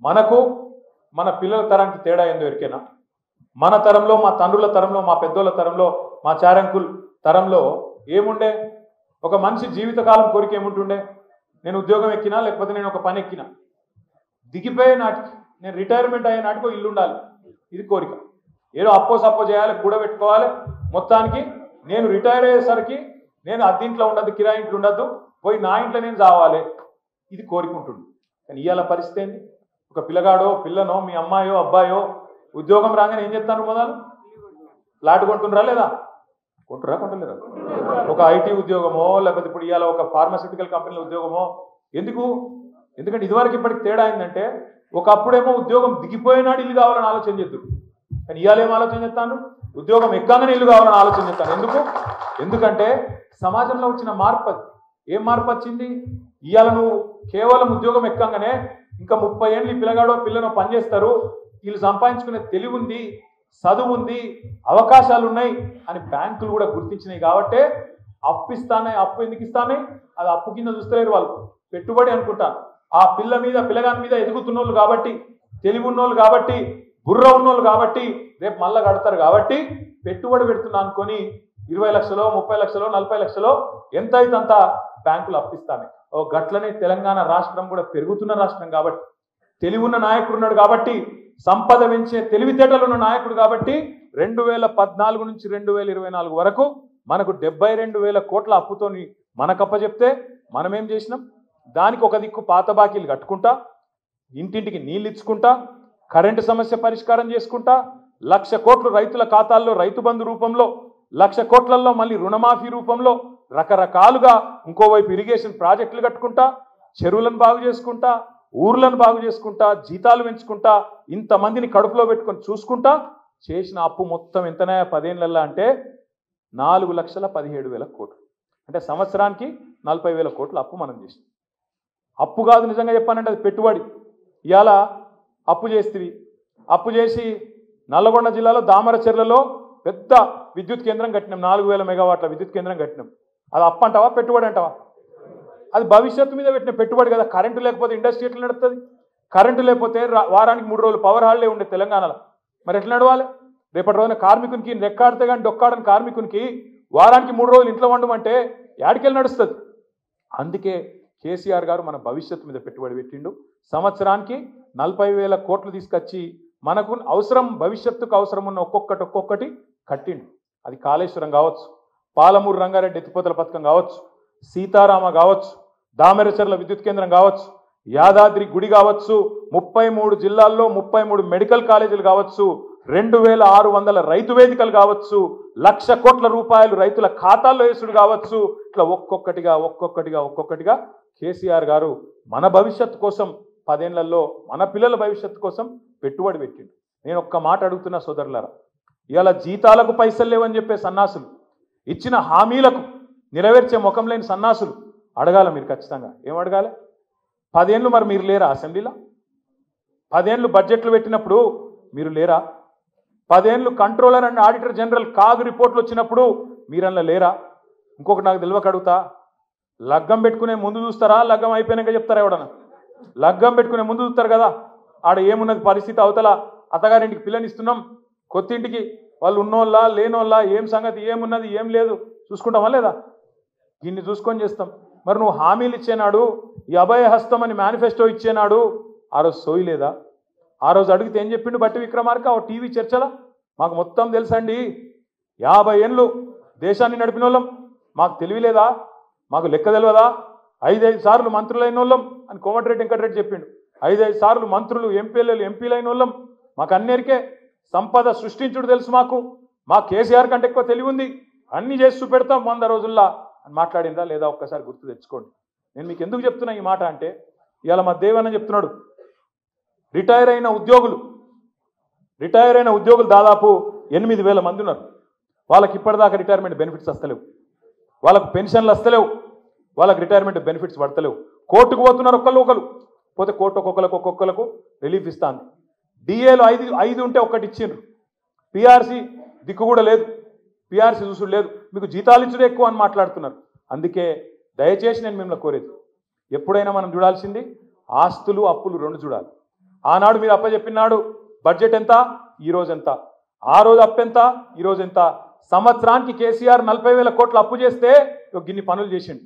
మనకు మన పిల్లల తరానికి తేడా ఏందో ఎరికేనా? మన తరంలో, మా తండ్రుల తరంలో, మా పెద్దోళ్ళ తరంలో, మా చారంకుల్ తరంలో ఏముండే? ఒక మనిషి జీవితకాలం కోరిక ఏముంటుండే? నేను ఉద్యోగం ఎక్కినా, లేకపోతే నేను ఒక పని ఎక్కినా, దిగిపోయే నాటికి, నేను రిటైర్మెంట్ అయ్యే నాటికి ఇల్లు ఉండాలి, ఇది కోరిక. ఏదో అప్పో సప్పో చేయాలి, కూడబెట్టుకోవాలి, మొత్తానికి నేను రిటైర్ అయ్యేసరికి నేను అద్దీంట్లో ఉండద్దు, కిరాయి ఇంట్లో ఉండద్దు, పోయి నా ఇంట్లో నేను చావాలి, ఇది కోరిక ఉంటుంది. కానీ ఇవాళ పరిస్థితి ఏంటి? ఒక పిల్లగాడో పిల్లనో మీ అమ్మాయో అబ్బాయో ఉద్యోగం రాగానే ఏం చేస్తారు? మొదలు ఫ్లాట్ కొంటుండ్రా లేదా? కొంటలేరా? ఒక ఐటీ ఉద్యోగమో, లేకపోతే ఇప్పుడు ఇవాళ ఒక ఫార్మాస్యూటికల్ కంపెనీల ఉద్యోగమో. ఎందుకంటే ఇదివరకు ఇప్పటికి తేడా ఏంటంటే, ఒకప్పుడేమో ఉద్యోగం దిగిపోయినాడు ఇల్లు కావాలని ఆలోచన చేద్దాం, కానీ ఇవాళ ఏం ఆలోచన చేస్తాను? ఉద్యోగం ఎక్కంగానే ఇల్లు కావాలని ఆలోచన చేస్తాను. ఎందుకంటే సమాజంలో వచ్చిన మార్పు అది. ఏం మార్పు వచ్చింది? ఇవాళ నువ్వు కేవలం ఉద్యోగం ఎక్కంగానే ఇంకా 30 ఏళ్ళు ఈ పిల్లగాడో పిల్లనో పనిచేస్తారు, వీళ్ళు సంపాదించుకునే తెలివి ఉంది, చదువు ఉంది, అవకాశాలు ఉన్నాయి అని బ్యాంకులు కూడా గుర్తించినాయి. కాబట్టే అప్పు ఇస్తానే. అప్పు ఎందుకు ఇస్తానే? అది అప్పు కింద చూస్తలేరు వాళ్ళు, పెట్టుబడి అనుకుంటారు. ఆ పిల్లగాని మీద ఎదుగుతున్నోళ్ళు కాబట్టి, తెలివి ఉన్నోళ్ళు కాబట్టి, బుర్ర ఉన్నోళ్ళు కాబట్టి, రేపు మళ్ళా కడతారు కాబట్టి పెట్టుబడి పెడుతున్నా అనుకొని 20 లక్షలో, 30 లక్షలో, 40 లక్షలో ఎంత అయితే అంత బ్యాంకులు అప్పిస్తానే. ఓ గట్లనే తెలంగాణ రాష్ట్రం కూడా పెరుగుతున్న రాష్ట్రం కాబట్టి, తెలివి ఉన్న నాయకుడు ఉన్నాడు కాబట్టి, సంపద పెంచే తెలివితేటలు ఉన్న నాయకుడు కాబట్టి 2014 నుంచి 2024 వరకు మనకు 72,000 కోట్ల అప్పుతోని మనకప్పచెప్తే మనం ఏం చేసినాం? దానికి ఒక దిక్కు పాత బాకీలు కట్టుకుంటా, ఇంటింటికి నీళ్ళు ఇచ్చుకుంటా, కరెంటు సమస్య పరిష్కారం చేసుకుంటా, 1,00,000 కోట్లు రైతుల ఖాతాల్లో రైతు బంధు రూపంలో, 1,00,000 కోట్లలో మళ్ళీ రుణమాఫీ రూపంలో రకరకాలుగా, ఇంకోవైపు ఇరిగేషన్ ప్రాజెక్టులు కట్టుకుంటా, చెరువులను బాగు చేసుకుంటా, ఊర్లను బాగు చేసుకుంటా, జీతాలు పెంచుకుంటా, ఇంతమందిని కడుపులో పెట్టుకొని చూసుకుంటా చేసిన అప్పు మొత్తం ఎంతనే 10 ఏళ్ళల్లో అంటే 4,17,000 కోట్లు. అంటే సంవత్సరానికి 40,000 కోట్ల అప్పు మనం చేసినాం. అప్పు కాదు, నిజంగా చెప్పానంటే అది పెట్టుబడి. ఇవాళ అప్పు చేస్తేవి, అప్పు చేసి నల్లగొండ జిల్లాలో దామరచెర్లలో పెద్ద విద్యుత్ కేంద్రం కట్టినాం, 4,000 మెగావాట్ల విద్యుత్ కేంద్రం కట్టినాం. అది అప్పు అంటావా పెట్టుబడి అంటావా? అది భవిష్యత్తు మీద పెట్టిన పెట్టుబడి కదా. కరెంటు లేకపోతే ఇండస్ట్రీ ఎట్లా నడుస్తుంది? కరెంటు లేకపోతే వారానికి 3 రోజులు పవర్ హాలిడే ఉండే తెలంగాణలో, మరి ఎట్లా నడవాలి? రేపటి రోజున కార్మికునికి రెక్కాడితే కానీ డొక్కాడని కార్మికునికి వారానికి 3 రోజులు ఇంట్లో వండమంటే యాడికెళ్ళి నడుస్తుంది? అందుకే కేసీఆర్ గారు మన భవిష్యత్తు మీద పెట్టుబడి పెట్టిండు. సంవత్సరానికి 40,000 కోట్లు తీసుకొచ్చి మనకు అవసరం, భవిష్యత్తుకు అవసరం ఉన్న ఒక్కొక్కటి కట్టిండు. అది కాళేశ్వరం కావచ్చు, పాలమూరు రంగారెడ్డి ఎత్తిపోతల పథకం కావచ్చు, సీతారామ కావచ్చు, దామెరచెర్ల విద్యుత్ కేంద్రం కావచ్చు, యాదాద్రి గుడి కావచ్చు, 33 జిల్లాల్లో 33 మెడికల్ కాలేజీలు కావచ్చు, 2,600 రైతు వేదికలు కావచ్చు, 1,00,000 కోట్ల రూపాయలు రైతుల ఖాతాల్లో వేసుడు కావచ్చు. ఇట్లా ఒక్కొక్కటిగా కేసీఆర్ గారు మన భవిష్యత్తు కోసం 10 ఏళ్లలో మన పిల్లల భవిష్యత్తు కోసం పెట్టుబడి పెట్టిండు. నేను ఒక్క మాట అడుగుతున్నా సోదరులారా, ఇవాళ జీతాలకు పైసలు లేవని చెప్పే సన్నాసులు, ఇచ్చిన హామీలకు నెరవేర్చే ముఖం లేని సన్నాసులు అడగాల మీరు ఖచ్చితంగా. ఏం అడగాలి? 10 ఏళ్ళు మరి మీరు లేరా అసెంబ్లీలో? 10 ఏళ్ళు బడ్జెట్లు పెట్టినప్పుడు మీరు లేరా? 10 ఏళ్ళు కంట్రోలర్ అండ్ ఆడిటర్ జనరల్ కాగు రిపోర్ట్లు వచ్చినప్పుడు మీరన్నా లేరా? ఇంకొకటి నాకు తెలియక అడుగుతా, లగ్గం పెట్టుకునే ముందు చూస్తారా, లగ్గం అయిపోయినాక చెప్తారా? ఎవడన్నా లగ్గం పెట్టుకునే ముందు చూస్తారు కదా, ఆడ ఏమున్నది పరిస్థితి, అవతల అత్తగారింటికి పిల్లని ఇస్తున్నాం, కొత్తింటికి వాళ్ళు ఉన్నోళ్ళ లేనోళ్ళ, ఏం సంగతి, ఏమున్నది ఏం లేదు చూసుకుంటామా లేదా? దీన్ని చూసుకొని చేస్తాం. మరి నువ్వు హామీలు ఇచ్చేనాడు, ఈ అభయహస్తం అని మేనిఫెస్టో ఇచ్చేనాడు, ఆ రోజు సోయి లేదా? ఆ రోజు అడిగితే ఏం చెప్పిండు బట్టి విక్రమార్క ఓ టీవీ చర్చలా? మాకు మొత్తం తెలుసండి, 50 ఏళ్ళు దేశాన్ని నడిపిన వాళ్ళం, మాకు తెలియలేదా, మాకు లెక్క తెలియదా, 5 సార్లు మంత్రులైన వాళ్ళం అని కోమటిరెడ్డి వెంకటరెడ్డి చెప్పిండు. 5 సార్లు మంత్రులు ఎంపీలైన వాళ్ళం, మాకు అన్నిరికే సంపద సృష్టించుడు తెలుసు, మా కేసీఆర్ కంటే ఎక్కువ తెలివి ఉంది, అన్ని చేసి చూపెడతాం 100 రోజుల్లో అని మాట్లాడిందా లేదా? ఒక్కసారి గుర్తు తెచ్చుకోండి. నేను మీకు ఎందుకు చెప్తున్నా ఈ మాట అంటే, ఇవాళ మా దేవన్న చెప్తున్నాడు, రిటైర్ అయిన ఉద్యోగులు దాదాపు 8,000 మంది ఉన్నారు. వాళ్ళకి ఇప్పటిదాకా రిటైర్మెంట్ బెనిఫిట్స్ వస్తలేవు, వాళ్ళకు పెన్షన్లు వస్తలేవు, వాళ్ళకి రిటైర్మెంట్ బెనిఫిట్స్ పడతలేవు. కోర్టుకు పోతున్నారు ఒకరు పోతే కోర్టు ఒక్కొక్కలకు రిలీఫ్ ఇస్తాను. డిఏలు 5 ఉంటే ఒకటి ఇచ్చిండ్రు. పిఆర్సీ దిక్కు కూడా లేదు, పిఆర్సీ చూసుడు లేదు, మీకు జీతాలు ఇచ్చుడే ఎక్కువ అని మాట్లాడుతున్నారు. అందుకే దయచేసి నేను మిమ్మల్ని కోరేది, ఎప్పుడైనా మనం చూడాల్సింది ఆస్తులు అప్పులు 2 చూడాలి. ఆనాడు మీరు అప్పచెప్పినాడు బడ్జెట్ ఎంత, ఈరోజు ఎంత, ఆ రోజు అప్పు ఎంత, ఈరోజు ఎంత. సంవత్సరానికి కేసీఆర్ 40,000 కోట్ల అప్పు చేస్తే గిన్ని పనులు చేసిండు.